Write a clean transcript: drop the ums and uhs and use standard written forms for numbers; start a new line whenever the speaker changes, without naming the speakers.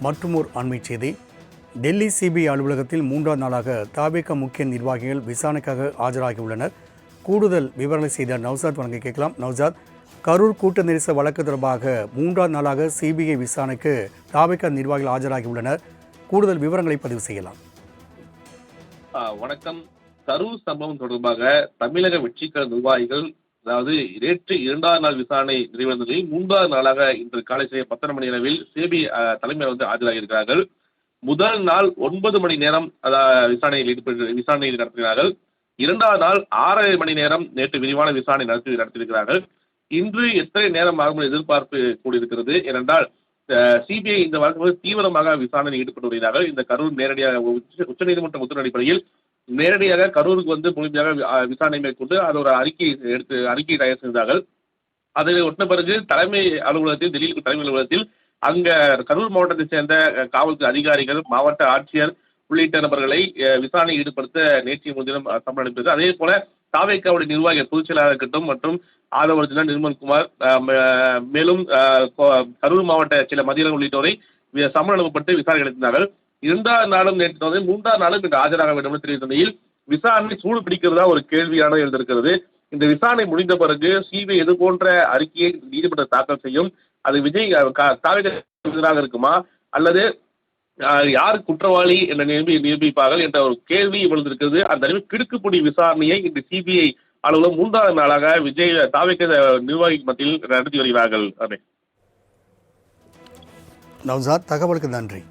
மற்றுமோர் அண்மைச் செய்தி. டெல்லி சிபிஐ அலுவலகத்தில் 3ஆம் நாளாக தவேக முக்கிய நிர்வாகிகள் விசாரணைக்காக ஆஜராகியுள்ளனர். கூடுதல் விவரங்களை செய்த நௌசாத் வழங்க கேட்கலாம். நௌசாத், கரூர் கூட்ட நெரிசல் வழக்கு தொடர்பாக 3ஆம் நாளாக சிபிஐ விசாரணைக்கு தவேக நிர்வாகிகள் ஆஜராகியுள்ளனர். கூடுதல் விவரங்களை பதிவு செய்யலாம்.
வணக்கம். கரூர் சம்பவம் தொடர்பாக தமிழக வெற்றிக்கழக நிர்வாகிகள் அதாவது நேற்று 2ஆம் நாள் விசாரணை நிறைவடைந்த நிலையில் 3ஆம் நாளாக இன்று காலை 10:30 மணி அளவில் சிபிஐ தலைமையில் ஆஜராகியிருக்கிறார்கள். முதல் நாள் 9 மணி நேரம் விசாரணையில் நடத்துகிறார்கள். 2ஆம் நாள் 6.5 மணி நேரம் நேற்று விரிவான விசாரணை நடத்தியிருக்கிறார்கள். இன்று எத்தனை நேரம் ஆகும் எதிர்பார்ப்பு கூடியிருக்கிறது. ஏனென்றால் சிபிஐ இந்த வழக்கு தீவிரமாக விசாரணையில் ஈடுபட்டு வருகிறார்கள். இந்த கரூர் நேரடியாக உச்சநீதிமன்ற உத்தரவு அடிப்படையில் நேரடியாக கரூருக்கு முழுமையாக விசாரணை மேற்கொண்டு அது ஒரு அறிக்கை தயார் செய்தார்கள். அதை ஒட்ட பிறகு தலைமை அலுவலகத்தில், டெல்லியில் தலைமை அலுவலகத்தில் அங்க கரூர் மாவட்டத்தை சேர்ந்த காவல்துறை அதிகாரிகள், மாவட்ட ஆட்சியர் உள்ளிட்ட நபர்களை விசாரணை ஈடுபடுத்த நேற்றைய முன்தினம் சம்மன் அனுப்பியது. அதே போல தவேகாவுடைய நிர்வாகிகள் பொதுச் செயலாளர் இருக்கட்டும் மற்றும் ஆதவர்ஜுனா, நிர்மல்குமார், மேலும் கரூர் மாவட்ட சில மதியம் உள்ளிட்டோரை சம்மன் அனுப்பப்பட்டு விசாரணை நடத்தினார்கள். 2ஆம் நாளும் நேற்று 3ஆம் நாளும் இன்று ஆஜராக வேண்டும் என்று தெரிவித்த நிலையில் விசாரணை சூடு பிடிக்கிறதா ஒரு கேள்வியான எழுந்திருக்கிறது. இந்த விசாரணை முடிந்த பிறகு சிபிஐ இது போன்ற அறிக்கையை நீதிமன்றம் தாக்கல் செய்யும். அது விஜய் எதிராக இருக்குமா அல்லது யார் குற்றவாளி என்ற நிரூபிப்பார்கள் என்ற ஒரு கேள்வி எழுந்திருக்கிறது. அந்த அளவில் கிடுக்குப்பிடி விசாரணையை இன்று சிபிஐ அலுவலகம் 3ஆம் நாளாக விஜய் தவேக நிர்வாகி மத்தியில் நடத்தி வருகிறார்கள்.
நௌசாத், தகவலுக்கு நன்றி.